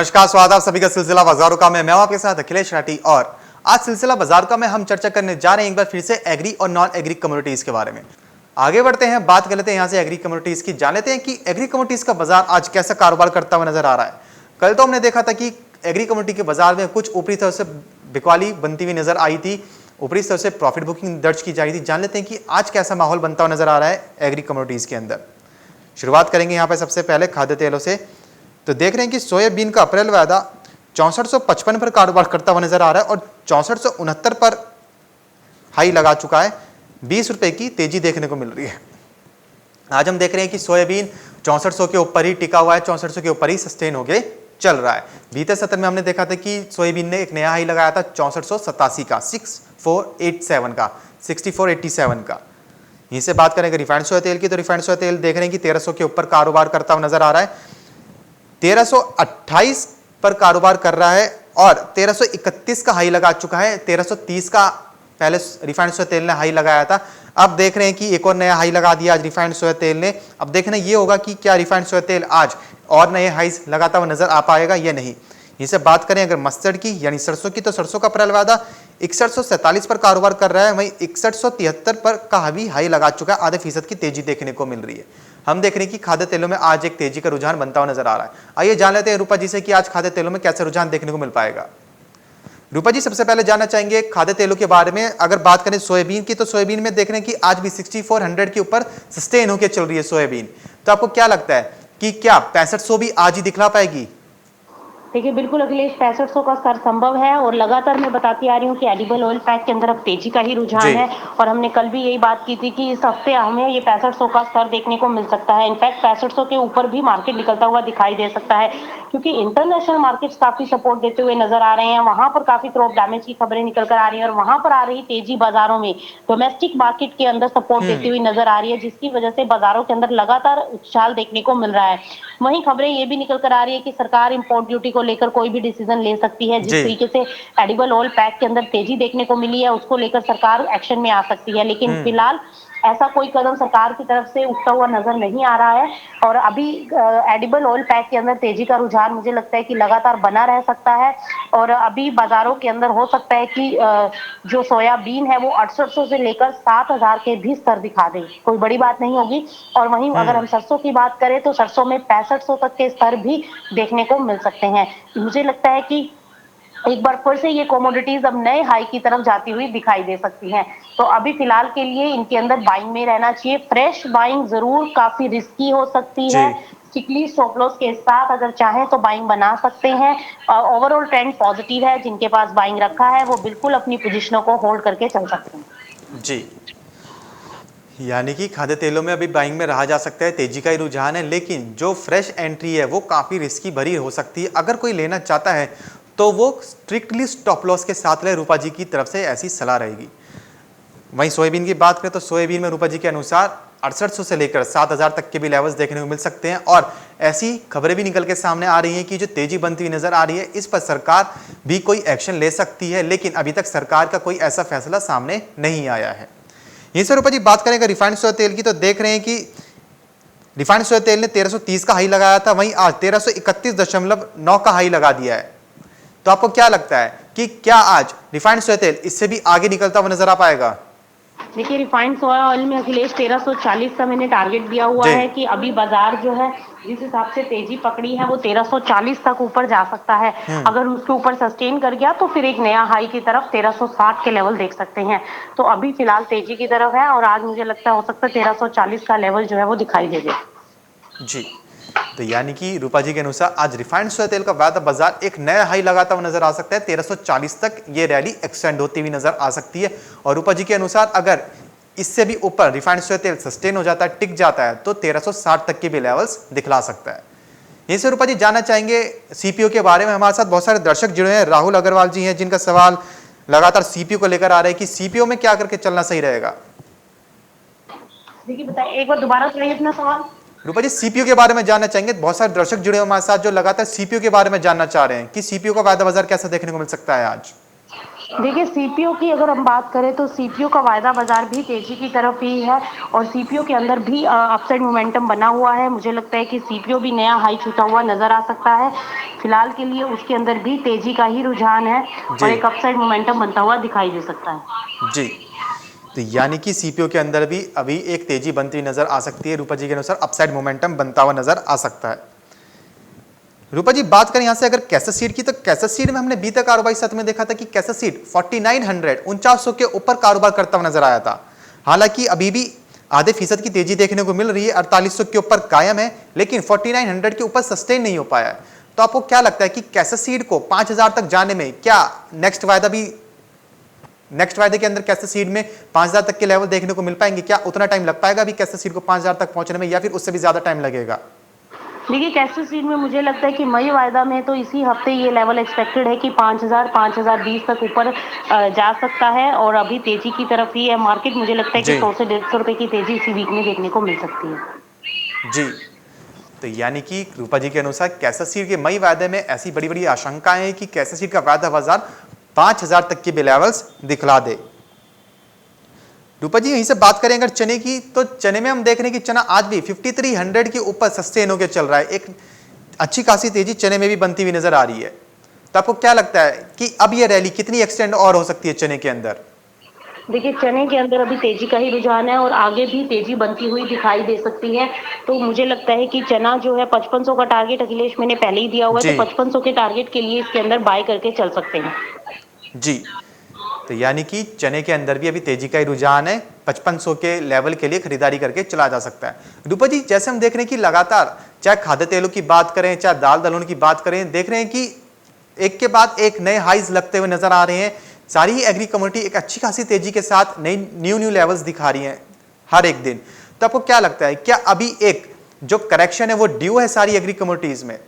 नमस्कार, स्वागत आप सभी का सिलसिला बाजारों का मैं हूं आपके साथ अखिलेश राठी। और आज सिलसिला बाजार का में हम चर्चा करने जा रहे हैं एक बार फिर से एग्री और नॉन एग्री कम्युनिटीज के बारे में। आगे बढ़ते हैं, बात कर लेते हैं यहां से एग्री कम्युनिटीज की। जान लेते हैं कि एग्री कम्युनिटीज का बाजार आज कैसा कारोबार करता हुआ नजर आ रहा है। कल तो हमने देखा था कि एग्री कम्युनिटी के बाजार में कुछ ऊपरी तरह से बिकवाली बनती हुई नजर आई थी, ऊपरी स्तर से प्रॉफिट बुकिंग दर्ज की जा रही थी। जान लेते हैं कि आज कैसा माहौल बनता हुआ नजर आ रहा है एग्री कम्युनिटीज के अंदर। शुरुआत करेंगे यहाँ पे सबसे पहले खाद्य तेलों से। तो देख रहे हैं कि सोयाबीन का अप्रैल वायदा 6455 पर कारोबार करता हुआ नजर आ रहा है और 6469 पर हाई लगा चुका है। 20 रुपए की तेजी देखने को मिल रही है। आज हम देख रहे हैं कि सोयाबीन 6400 के ऊपर ही टिका हुआ है, 6400 के ऊपर ही सस्टेन होके चल रहा है। बीते सत्र में हमने देखा था कि सोयाबीन ने एक नया हाई लगाया था 6487 का, 6487 का, 6487 का। यहीं से बात करेंगे रिफाइंड सोया तेल की, तो रिफाइंड सोया तेल देख रहे हैं कि 1300 के ऊपर कारोबार करता हुआ नजर आ रहा है। 1328 पर कारोबार कर रहा है और 1331 का हाई लगा चुका है। 1330 का पहले रिफाइंड सोया तेल ने हाई लगाया था। अब देख रहे हैं कि एक और नया हाई लगा दिया आज रिफाइंड सोया तेल ने। अब देखना ये होगा कि क्या रिफाइंड सोया तेल आज और नए हाईज लगाता हुआ नजर आ पाएगा या नहीं। इसे बात करें अगर मस्टर्ड की यानी सरसों की, तो सरसों का अप्रैल वायदा 6147 पर कारोबार कर रहा है, वहीं 6173 पर का भी हाई लगा चुका है। आधे फीसद की तेजी देखने को मिल रही है। हम देख रहे हैं कि खाद्य तेलों में आज एक तेजी का रुझान बनता हुआ नजर आ रहा है। आइए जान लेते हैं रूपा जी से कि आज खाद्य तेलों में कैसा रुझान देखने को मिल पाएगा। रूपा जी, सबसे पहले जानना चाहेंगे खाद्य तेलों के बारे में। अगर बात करें सोयाबीन की, तो सोयाबीन में देख रहे हैं कि आज भी 6400 के ऊपर सस्टेन होकर चल रही है सोयाबीन। तो आपको क्या लगता है कि क्या 6500 भी आज ही दिखला पाएगी? देखिए, बिल्कुल अखिलेश, 6500 का स्तर संभव है और लगातार मैं बताती आ रही हूँ कि एडिबल ऑयल पैक के अंदर अब तेजी का ही रुझान है। और हमने कल भी यही बात की थी कि इस हफ्ते हमें ये 6500 का स्तर देखने को मिल सकता है। इनफैक्ट 6500 के ऊपर भी मार्केट निकलता हुआ दिखाई दे सकता है, क्योंकि इंटरनेशनल मार्केट्स काफी सपोर्ट देते हुए नजर आ रहे हैं। वहां पर काफी क्रॉप डैमेज की खबरें निकल कर आ रही है और वहां पर आ रही तेजी बाजारों में डोमेस्टिक मार्केट के अंदर सपोर्ट देती हुई नजर आ रही है, जिसकी वजह से बाजारों के अंदर लगातार उछाल देखने को मिल रहा है। वहीं खबरें ये भी निकल कर आ रही है कि सरकार इंपोर्ट ड्यूटी को लेकर कोई भी डिसीजन ले सकती है। जिस तरीके से एडिबल ऑयल पैक के अंदर तेजी देखने को मिली है, उसको लेकर सरकार एक्शन में आ सकती है। लेकिन फिलहाल ऐसा कोई कदम सरकार की तरफ से उठता हुआ नजर नहीं आ रहा है। और अभी एडिबल ऑयल पैक के अंदर तेजी का रुझान मुझे लगता है कि लगातार बना रह सकता है। और अभी बाजारों के अंदर हो सकता है कि जो सोयाबीन है वो 6800 से लेकर 7000 के भी स्तर दिखा दे, कोई बड़ी बात नहीं होगी। और वहीं अगर हम सरसों की बात करें तो सरसों में 6500 तक के स्तर भी देखने को मिल सकते हैं। मुझे लगता है कि एक बार फिर से ये कमोडिटीज अब नए हाई की तरफ जाती हुई दिखाई दे सकती हैं। तो अभी फिलहाल के लिए इनके अंदर बाइंग में रहना चाहिए। फ्रेश बाइंग जरूर काफी रिस्की हो सकती है। स्टिकली स्टॉप लॉस के साथ अगर चाहें तो बाइंग बना सकते हैं। ओवरऑल ट्रेंड पॉजिटिव है। जिनके पास बाइंग रखा है वो बिल्कुल अपनी पोजीशनों को होल्ड करके चल सकते हैं। जी, यानी कि खाद्य तेलों में अभी बाइंग में रहा जा सकता है, तेजी का ही रुझान है, लेकिन जो फ्रेश एंट्री है वो काफ़ी रिस्की भरी हो सकती है। अगर कोई लेना चाहता है तो वो स्ट्रिक्टली स्टॉप लॉस के साथ ले, रूपा जी की तरफ से ऐसी सलाह रहेगी। वहीं सोयाबीन की बात करें तो सोयाबीन में रूपा जी के अनुसार 6800 से लेकर 7000 तक के भी लेवल्स देखने को मिल सकते हैं। और ऐसी खबरें भी निकल के सामने आ रही हैं कि जो तेजी बनती हुई नजर आ रही है, इस पर सरकार भी कोई एक्शन ले सकती है, लेकिन अभी तक सरकार का कोई ऐसा फैसला सामने नहीं आया है। यहीं से रूपा जी बात करेंगे रिफाइंड सोया तेल की, तो देख रहे हैं कि रिफाइंड सोया तेल ने 1330 का हाई लगाया था, वहीं आज 1331.9 का हाई लगा दिया है। तो आपको क्या लगता है कि क्या आज रिफाइंड सोया तेल इससे भी आगे निकलता हुआ नजर आ पाएगा? देखिए, रिफाइंड सोया ऑयल में अखिलेश 1340 का मैंने टारगेट दिया हुआ है कि अभी बाजार जो है जिस हिसाब से तेजी पकड़ी है वो 1340 तक ऊपर जा सकता है। अगर उसके ऊपर सस्टेन कर गया तो फिर एक नया हाई की तरफ 1360 के लेवल देख सकते हैं। तो अभी फिलहाल तेजी की तरफ है और आज मुझे लगता है हो सकता है 1340 का लेवल जो है वो दिखाई दे दे। जी, तो यानी कि रूपा जी के अनुसार आज रिफाइंड सोया तेल का वायदा बाजार एक नया हाई लगाता हुआ नजर आ सकता है। 1340 तक ये रैली एक्सटेंड होती हुई नजर आ सकती है। और रूपा जी के अनुसार अगर इससे भी ऊपर रिफाइंड सोया तेल सस्टेन हो जाता है, टिक जाता है, तो 1360 तक के भी लेवल्स दिखला सकता है। यहीं से रूपा जी जानना चाहेंगे सीपीओ के बारे में। हमारे साथ बहुत सारे दर्शक जुड़े हैं। राहुल अग्रवाल जी हैं जिनका सवाल लगातार सीपीओ को लेकर आ रहे हैं कि सीपीओ में क्या करके चलना सही रहेगा। देखिए, बताइए एक बार दोबारा सुनाइए अपना सवाल। रूपा जी, सीपीयू के बारे में जानना चाहेंगे। बहुत सारे दर्शक जुड़े हमारे साथ जो लगातार सीपीयू के बारे में जानना चाह रहे हैं कि सीपीयू का वायदा बाजार कैसा देखने को मिल सकता है आज। देखिए सीपीओ की अगर हम बात करें तो सीपीओ का वायदा बाजार भी तेजी की तरफ ही है और सीपीओ के अंदर भी अपसाइड मोमेंटम बना हुआ है। मुझे लगता है कि सीपीओ भी नया हाई छूता हुआ नजर आ सकता है। फिलहाल के लिए उसके अंदर भी तेजी का ही रुझान है और जी एक अपसाइड मोमेंटम बनता हुआ दिखाई दे सकता है। जी। तो यानी कि सीपीओ के अंदर भी अभी एक तेजी बनती हुई नजर आ सकती है। रूपा जी के अनुसार अपसाइड मोमेंटम बनता हुआ नजर आ सकता है। रूपा जी बात करें यहां से अगर कैसेट सीड की, तो कैसेट सीड में हमने बीते कारोबारी सत्र में देखा था कि कैसेट सीड 4900 के ऊपर कारोबार करता हुआ नजर आया था। हालांकि अभी भी आधे फीसद की तेजी देखने को मिल रही है, 4800 के ऊपर कायम है, लेकिन 4900 के ऊपर सस्टेन नहीं हो पाया है। तो आपको क्या लगता है कि कैसेट सीड को 5000 तक जाने में क्या नेक्स्ट वायदे के अंदर कैसेट सीड में 5000 तक के लेवल देखने को मिल पाएंगे? क्या उतना टाइम लग पाएगा अभी कैसेट सीड को 5000 तक पहुंचने में, या फिर उससे भी ज्यादा टाइम लगेगा? देखिए कैसे सीन में मुझे लगता है कि मई वायदा में तो इसी हफ्ते ये लेवल एक्सपेक्टेड है कि 5020 तक ऊपर जा सकता है और अभी तेजी की तरफ ही है मार्केट। मुझे लगता है कि जी 100 से 150 रुपए की तेजी इसी वीक में देखने को मिल सकती है। जी। तो यानी कि रूपा जी के अनुसार कैसेट सीड के मई वायदे में ऐसी बड़ी बड़ी आशंकाएं हैं कि कैसेट सीड का वायदा बाजार 5000 तक के भी लेवल्स दिखला दे। रूपा जी यहीं से बात करें अगर चने की, तो चने में हम देख रहे हैं कि चना आज भी 5300 के ऊपर सस्टेन होकर चल रहा है। एक अच्छी खासी तेजी चने में भी बनती हुई नजर आ रही है। तो आपको क्या लगता है कि अब यह रैली कितनी एक्सटेंड और हो सकती है चने के अंदर? देखिए चने के अंदर अभी तेजी का ही रुझान है और आगे भी तेजी बनती हुई दिखाई दे सकती है। तो मुझे लगता है कि चना जो है 5500 का टारगेट अखिलेश मैंने पहले ही दिया हुआ है, जी तो 5500 के टारगेट के लिए इसके अंदर बाय करके चल सकते हैं। जी। तो यानी कि चने के अंदर भी अभी तेजी का ही रुझान है, 5500 के लेवल के लिए खरीदारी करके चला जा सकता है। रूपा जी जैसे हम देख रहे हैं कि लगातार चाहे खाद्य तेलों की बात करें, चाहे दाल दलहन की बात करें, देख रहे हैं कि एक के बाद एक नए हाइज लगते हुए नजर आ रहे हैं। सारी ही एग्री कम्युनिटी एक अच्छी खासी तेजी के साथ नई न्यू लेवल्स दिखा रही हैं हर एक दिन। तो आपको क्या लगता है, क्या अभी एक जो करेक्शन है वो ड्यू है सारी एग्री कम्युनिटीज में?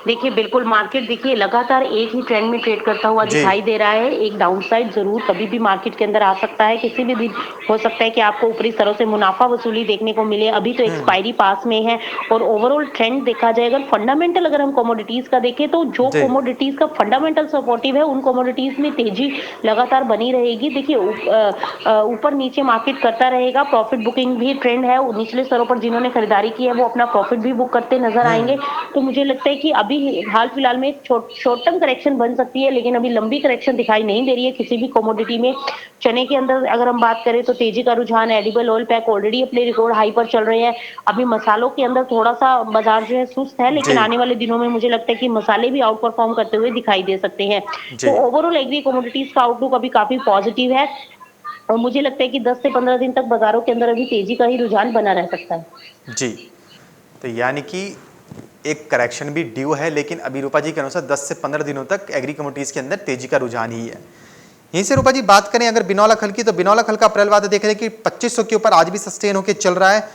देखिए बिल्कुल मार्केट देखिए लगातार एक ही ट्रेंड में ट्रेड करता हुआ जी दिखाई दे रहा है। एक डाउनसाइड जरूर कभी भी मार्केट के अंदर आ सकता है, किसी भी दिन हो सकता है कि आपको ऊपरी स्तरों से मुनाफा वसूली देखने को मिले। अभी तो एक्सपायरी पास में है और ओवरऑल ट्रेंड देखा जाए, अगर फंडामेंटल अगर हम कमोडिटीज का देखें तो जो जी कमोडिटीज का फंडामेंटल सपोर्टिव है उन कमोडिटीज में तेजी लगातार बनी रहेगी। देखिए ऊपर नीचे मार्केट करता रहेगा। प्रॉफिट बुकिंग भी ट्रेंड है, निचले स्तरों पर जिन्होंने खरीदारी की है वो अपना प्रॉफिट भी बुक करते नजर आएंगे। तो मुझे लगता है कि अभी हाल फिलहाल में शॉर्ट टर्म करेक्शन बन सकती है, लेकिन अभी लंबी करेक्शन दिखाई नहीं दे रही है किसी भी कमोडिटी में। चने के अंदर अगर हम बात करें तो तेजी का रुझान, एडिबल ऑयल पैक ऑलरेडी अपने रिकॉर्ड हाई पर चल रहे हैं। अभी मसालों के अंदर थोड़ा सा बाजार जो है सुस्त है, जी लेकिन आने वाले दिनों में मुझे लगता है कि मसाले भी आउट परफॉर्म करते हुए दिखाई दे सकते हैं। जी तो ओवरऑल एग्री कमोडिटीज का आउटलुक अभी काफी पॉजिटिव है और मुझे लगता है कि 10 से 15 दिन तक बाजारों के अंदर अभी तेजी का ही रुझान बना रह सकता है। जी। तो यानी कि एक करेक्शन भी ड्यू है, लेकिन अभी रूपा जी के अनुसार 10 से 15 दिनों तक एग्री कमोडिटीज के अंदर तेजी का रुझान ही है। यहीं से रूपा जी बात करें अगर बिनौला खल की, तो बिनौला खल का अप्रैल वादा देख रहे हैं कि 2500 के ऊपर आज भी सस्टेन होकर चल रहा है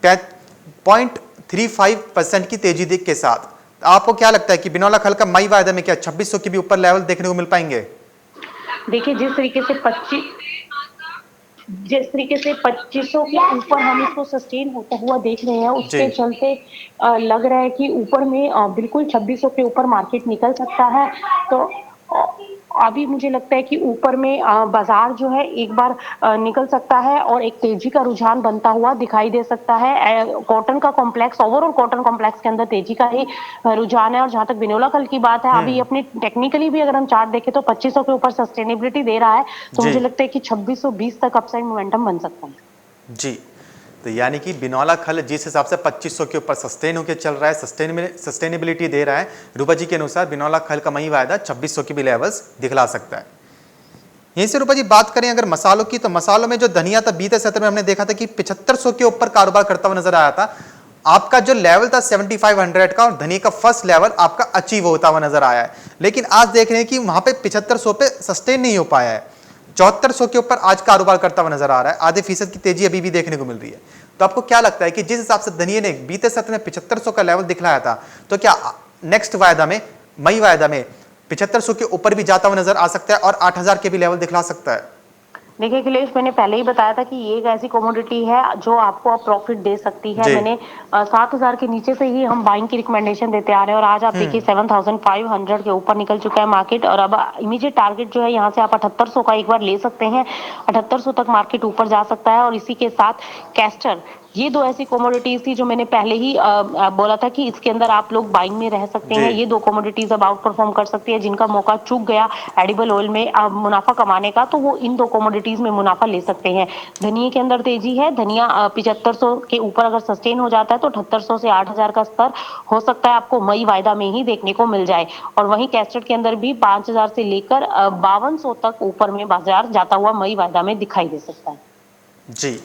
0.35% की तेजी दिख के साथ। आपको क्या लगता है कि बिनौला खल का मई वायदा में क्या 2600 के भी ऊपर लेवल देखने को मिल पाएंगे? देखिए जिस तरीके से 2500 के ऊपर हम इसको सस्टेन होता हुआ देख रहे हैं, जी उसके चलते लग रहा है कि ऊपर में बिल्कुल 2600 के ऊपर मार्केट निकल सकता है। तो अ, अभी मुझे लगता है कि ऊपर में बाजार जो है एक बार निकल सकता है और एक तेजी का रुझान बनता हुआ दिखाई दे सकता है। कॉटन का कॉम्प्लेक्स, ओवरऑल कॉटन कॉम्प्लेक्स के अंदर तेजी का ही रुझान है। और जहां तक बिनोला कल की बात है, अभी अपने टेक्निकली भी अगर हम चार्ट देखें तो 2500 के ऊपर सस्टेनेबिलिटी दे रहा है। तो जी मुझे लगता है कि 2620 तक अपसाइड मोमेंटम बन सकता है। जी। तो यानी कि बिनौला खल जिस हिसाब से 2500 के ऊपर सस्टेन होकर चल रहा है, सस्टेनेबिलिटी दे रहा है, रूपा जी के अनुसार बिनौला खल का मई वायदा 2600 के भी लेवल्स दिखला सकता है। यहीं से रूपा जी बात करें अगर मसालों की, तो मसालों में जो धनिया था बीते सत्र में हमने देखा था कि 7500 के ऊपर कारोबार करता हुआ नजर आया था। आपका जो लेवल था 7500 का और धनिया का फर्स्ट लेवल आपका अचीव होता हुआ नजर आया है, लेकिन आज देख रहे हैं कि वहां पे 7500 पे सस्टेन नहीं हो पाया है। 7400 के ऊपर आज कारोबार करता हुआ नजर आ रहा है, आधे फीसद की तेजी अभी भी देखने को मिल रही है। तो आपको क्या लगता है कि जिस हिसाब से धनिया ने बीते सत्र में 7500 का लेवल दिखलाया था, तो क्या नेक्स्ट वायदा में, मई वायदा में 7500 के ऊपर भी जाता हुआ नजर आ सकता है और 8000 के भी लेवल दिखला सकता है? देखिए अखिलेश, मैंने पहले ही बताया था कि ये एक ऐसी कमोडिटी है जो आपको अब प्रॉफिट दे सकती है। जी। मैंने 7,000 के नीचे से ही हम बाइंग की रिकमेंडेशन देते आ रहे हैं और आज आप देखिए 7,500 के ऊपर निकल चुका है मार्केट। और अब इमीडिएट टारगेट जो है यहाँ से आप 7800 का एक बार ले सकते हैं। 7800 तक मार्केट ऊपर जा सकता है। और इसी के साथ कैस्टर, ये दो ऐसी कमोडिटीज थी जो मैंने पहले ही बोला था कि इसके अंदर आप लोग बाइंग में रह सकते जी। हैं। ये दो कमोडिटीज अब आउट परफॉर्म कर सकती है। जिनका मौका चूक गया एडिबल ऑयल में मुनाफा कमाने का, तो वो इन दो कमोडिटीज में मुनाफा ले सकते हैं। धनिया के अंदर तेजी है। धनिया 7500 के ऊपर अगर सस्टेन हो जाता है तो 7800 से 8000 का स्तर हो सकता है आपको मई वायदा में ही देखने को मिल जाए। और वहीं कैस्टर के अंदर भी 5000 से लेकर 5200 तक ऊपर में बाजार जाता हुआ मई वायदा में दिखाई दे सकता है। जी,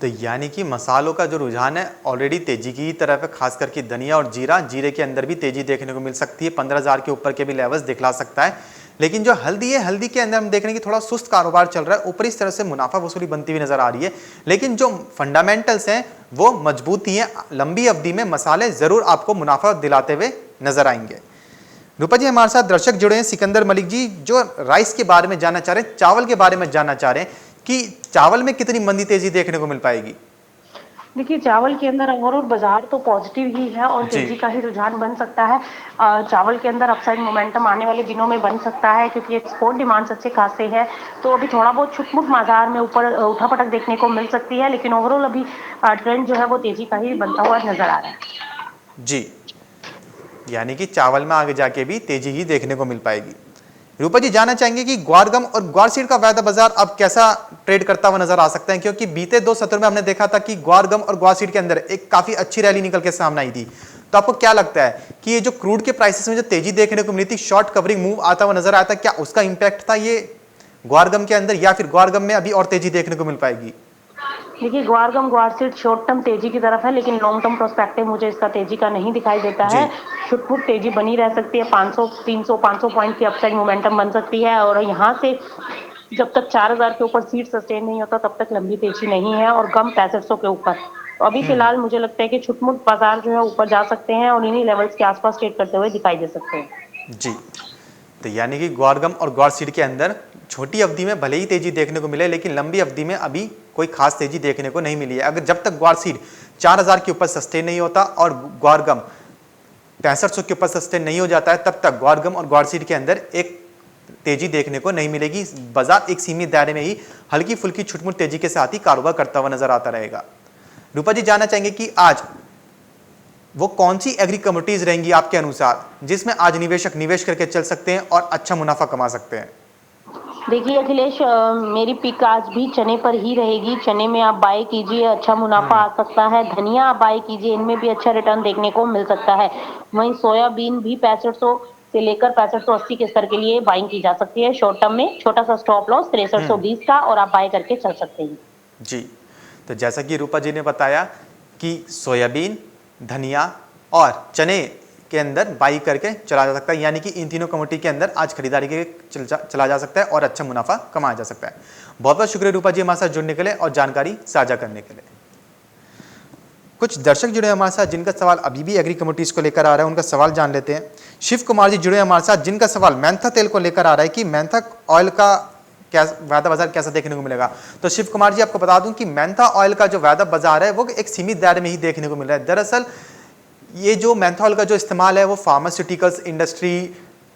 तो यानी कि मसालों का जो रुझान है ऑलरेडी तेजी की ही तरफ है, खास करके धनिया और जीरा, जीरे के अंदर भी तेजी देखने को मिल सकती है। 15,000 के ऊपर के भी लेवल्स दिखला सकता है। लेकिन जो हल्दी है, हल्दी के अंदर हम देख रहे हैं कि थोड़ा सुस्त कारोबार चल रहा है। ऊपर इस तरह से मुनाफा वसूली बनती हुई नजर आ रही है, लेकिन जो फंडामेंटल्स हैं वो मजबूत ही हैं। लंबी अवधि में मसाले जरूर आपको मुनाफा दिलाते हुए नजर आएंगे। रूपा जी, हमारे साथ दर्शक जुड़े हैं, सिकंदर मलिक जी, जो राइस के बारे में जानना चाह रहे हैं, चावल के बारे में जानना चाह रहे हैं कि चावल में कितनी मंदी तेजी देखने को मिल पाएगी। देखिए चावल के अंदर ओवरऑल बाजार तो पॉजिटिव ही है और जी। तेजी का ही रुझान बन सकता है। चावल के अंदर अपसाइड मोमेंटम आने वाले दिनों में बन सकता है क्योंकि एक्सपोर्ट डिमांड अच्छे खासे है। तो अभी थोड़ा बहुत छुटमुट बाजार में ऊपर उठापटक देखने को मिल सकती है, लेकिन ओवरऑल अभी ट्रेंड जो है वो तेजी का ही बनता हुआ नजर आ रहा है। जी, यानी कि चावल में आगे जाके भी तेजी ही देखने को मिल पाएगी। रूपा जी, जानना चाहेंगे कि ग्वार गम और ग्वार सीड का वायदा बाजार अब कैसा ट्रेड करता हुआ नजर आ सकता है, क्योंकि बीते 2 सत्र में हमने देखा था कि ग्वार गम और ग्वार सीड के अंदर एक काफी अच्छी रैली निकल के सामने आई थी। तो आपको क्या लगता है कि ये जो क्रूड के प्राइसेस में जो तेजी देखने को मिली थी, शॉर्ट कवरिंग मूव आता हुआ नजर आया था, क्या उसका इंपैक्ट था ये ग्वार गम के अंदर, या फिर ग्वार गम में अभी और तेजी देखने को मिल पाएगी? देखिए ग्वार गम ग्वार सीड शॉर्ट टर्म तेजी की तरफ है, लेकिन लॉन्ग टर्म प्रोस्पेक्टिव मुझे इसका तेजी का नहीं दिखाई देता है। छुटपुट तेजी बनी रह सकती है। 500 300 500 पॉइंट की अपसाइड मोमेंटम बन सकती है। और यहाँ से जब तक 4000 के ऊपर सीट सस्टेन नहीं होता तब तक लंबी तेजी नहीं है। और गम 6500 के ऊपर, तो अभी फिलहाल मुझे लगता है कि छुटमुट बाजार जो है ऊपर जा सकते हैं और इन्हीं लेवल्स के आसपास ट्रेड करते हुए दिखाई दे सकते हैं। जी, तो यानी कि ग्वार गम और ग्वार सीड के अंदर छोटी अवधि में भले ही तेजी देखने को मिले, लेकिन लंबी अवधि में अभी कोई खास तेजी देखने को नहीं मिली है। अगर जब तक ग्वार सीड 4000 के ऊपर सस्टेन नहीं होता और ग्वार गम 6500 के ऊपर सस्टेन नहीं हो जाता है, तब तक ग्वार गम और ग्वार सीड के अंदर एक तेजी देखने को नहीं मिलेगी। बाजार एक सीमित दायरे में ही हल्की फुल्की छुटमुट तेजी के साथ ही कारोबार करता हुआ नजर आता रहेगा। रूपा जी, जानना चाहेंगे कि आज वो कौन सी एग्री कमोडिटीज रहेंगी आपके अनुसार जिसमें आज निवेशक निवेश करके चल सकते हैं और अच्छा मुनाफा कमा सकते हैं? देखिए अखिलेश, मेरी पिक आज भी चने पर ही रहेगी। चने में आप बाय कीजिए, अच्छा मुनाफा आ सकता है। धनिया आप बाय कीजिए, इनमें भी अच्छा रिटर्न देखने को मिल सकता है। वहीं सोयाबीन भी 6500 से लेकर 6580 के स्तर के लिए बाइंग की जा सकती है। शॉर्ट टर्म में छोटा सा स्टॉप लॉस 6320 का, और आप बाय करके चल सकते हैं। जी, तो जैसा कि रूपा जी ने बताया कि सोयाबीन, धनिया और चने के अंदर बाई करके चला जा सकता है, यानी कि इन तीनों कमोडिटी के अंदर आज खरीदारी के चला जा सकता है और अच्छा मुनाफा कमाया जा सकता है। बहुत बहुत शुक्रिया रूपा जी हमारे साथ जुड़ने के लिए और जानकारी साझा करने के लिए। कुछ दर्शक जुड़े हमारे साथ जिनका सवाल अभी भी एग्री कमोडिटीज को लेकर आ रहा है, उनका सवाल जान लेते हैं। शिव कुमार जी जुड़े हमारे साथ जिनका सवाल मेंथा तेल को लेकर आ रहा है कि मेंथा ऑयल का क्या वायदा बाजार कैसा देखने को मिलेगा। तो शिव कुमार जी, आपको बता दूं कि मेंथा ऑयल का जो वायदा बाजार है वो एक सीमित दायरे में ही देखने को मिल रहा है। दरअसल ये जो मेंथा ऑयल का जो इस्तेमाल है वो फार्मास्यूटिकल्स इंडस्ट्री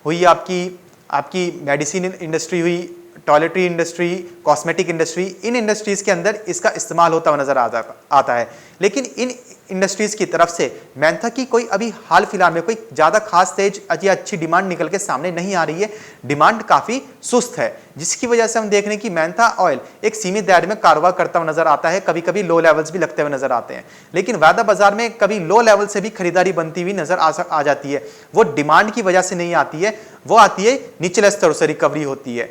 हुई, आपकी मेडिसिन इंडस्ट्री हुई, टॉयलेटरी इंडस्ट्री, कॉस्मेटिक इंडस्ट्री, इन इंडस्ट्रीज के अंदर इसका इस्तेमाल होता हुआ नजर आता है। लेकिन इन इंडस्ट्रीज की तरफ से मेंथा की कोई अभी हाल फिलहाल में कोई ज़्यादा खास तेज या अच्छी डिमांड निकल के सामने नहीं आ रही है। डिमांड काफ़ी सुस्त है, जिसकी वजह से हम देख रहे हैं कि मेंथा ऑयल एक सीमित दायरे में कारोबार करता हुआ नजर आता है। कभी कभी लो लेवल्स भी लगते हुए नजर आते हैं, लेकिन वायदा बाजार में कभी लो लेवल से भी खरीदारी बनती हुई नजर आ जाती है। वो डिमांड की वजह से नहीं आती है, वो आती है निचले स्तर से रिकवरी होती है,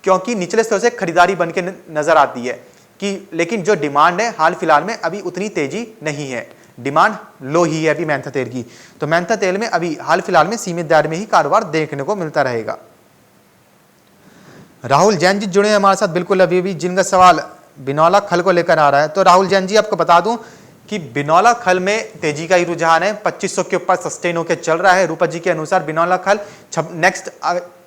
क्योंकि निचले स्तर से खरीदारी बन के नजर आती है कि, लेकिन जो डिमांड है हाल फिलहाल में अभी उतनी तेजी नहीं है, डिमांड लो ही है अभी मेंथा तेल की। तो मेंथा तेल में अभी हाल फिलहाल में सीमित दायरे में ही कारोबार देखने को मिलता रहेगा। राहुल जैन जी जुड़े हैं हमारे साथ बिल्कुल अभी भी, जिनका सवाल बिनौला खल को लेकर आ रहा है। तो राहुल जैन जी, आपको बता दूं कि बिनौला खल में तेजी का ही रुझान है, 2500 के ऊपर सस्टेन होकर चल रहा है। रूपा जी के अनुसार बिनौला खल नेक्स्ट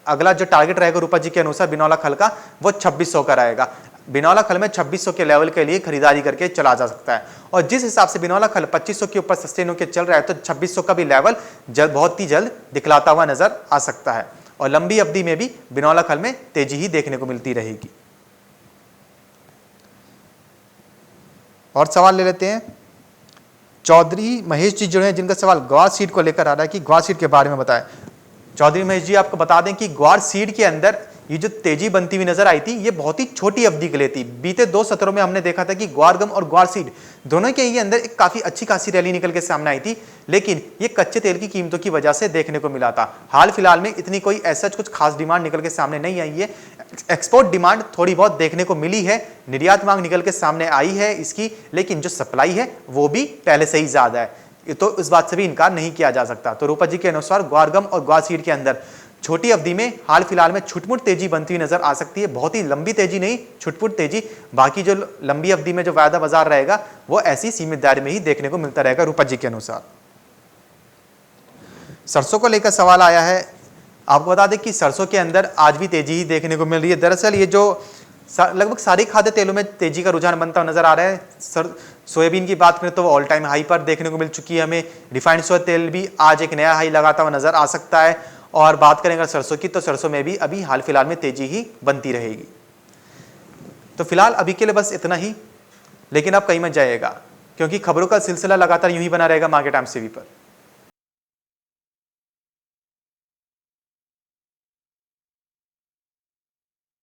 अगला जो टारगेट रहेगा रूपा जी के अनुसार बिनौला खल का वो 2600 का रहेगा। बिनौला खल में 2600 के लेवल के लिए खरीदारी करके चला जा सकता है और जिस हिसाब से बिनौला खल 2500 के ऊपर सस्टेन होकर चल रहा है तो 2600 का भी लेवल बहुत ही जल्द दिखलाता हुआ नजर आ सकता है और लंबी अवधि में भी बिनौला खल में तेजी ही देखने को मिलती रहेगी। और सवाल ले लेते हैं, चौधरी महेश जी जुड़े हैं जिनका सवाल ग्वार सीड को लेकर आ रहा है कि ग्वार सीड के बारे में बताएं। चौधरी महेश जी, आपको बता दें कि ग्वार सीड के अंदर ये जो तेजी बनती हुई नजर आई थी ये बहुत ही छोटी अवधि के लिए थी। बीते 2 सत्रों में हमने देखा था कि ग्वार गम और ग्वार सीड दोनों के ही अंदर एक काफी अच्छी खासी रैली निकल के सामने आई थी, लेकिन ये कच्चे तेल की कीमतों की वजह से देखने को मिला था। हाल फिलहाल में इतनी कोई ऐसा कुछ खास डिमांड निकल के सामने नहीं आई है। एक्सपोर्ट डिमांड थोड़ी बहुत देखने को मिली है, निर्यात मांग निकल के सामने आई है इसकी, लेकिन जो सप्लाई है वो भी पहले से ही ज्यादा है, तो इस बात से भी इनकार नहीं किया जा सकता। तो रूपा जी के अनुसार ग्वार गम और ग्वार सीड के अंदर छोटी अवधि में हाल फिलहाल में छुटमुट तेजी बनती हुई नजर आ सकती है। बहुत ही लंबी तेजी नहीं, छुटपुट तेजी। बाकी जो लंबी अवधि में जो वायदा बाजार रहेगा वो ऐसी सीमित दायरे में ही देखने को मिलता रहेगा रूपा जी के अनुसार। सरसों को लेकर सवाल आया है। आपको बता दें कि सरसों के अंदर आज भी तेजी ही देखने को मिल रही है। दरअसल ये जो लगभग सारे खाद्य तेलों में तेजी का रुझान बनता नजर आ रहा है। सोयाबीन की बात करें तो वो ऑल टाइम हाई पर देखने को मिल चुकी है हमें। रिफाइंड सोया तेल भी आज एक नया हाई लगाता हुआ नजर आ सकता है। और बात करें अगर सरसों की तो सरसों में भी अभी हाल फिलहाल में तेजी ही बनती रहेगी। तो फिलहाल अभी के लिए बस इतना ही, लेकिन आप कहीं मत जाइएगा क्योंकि खबरों का सिलसिला लगातार यूं ही बना रहेगा मार्केट टाइम्स टीवी पर।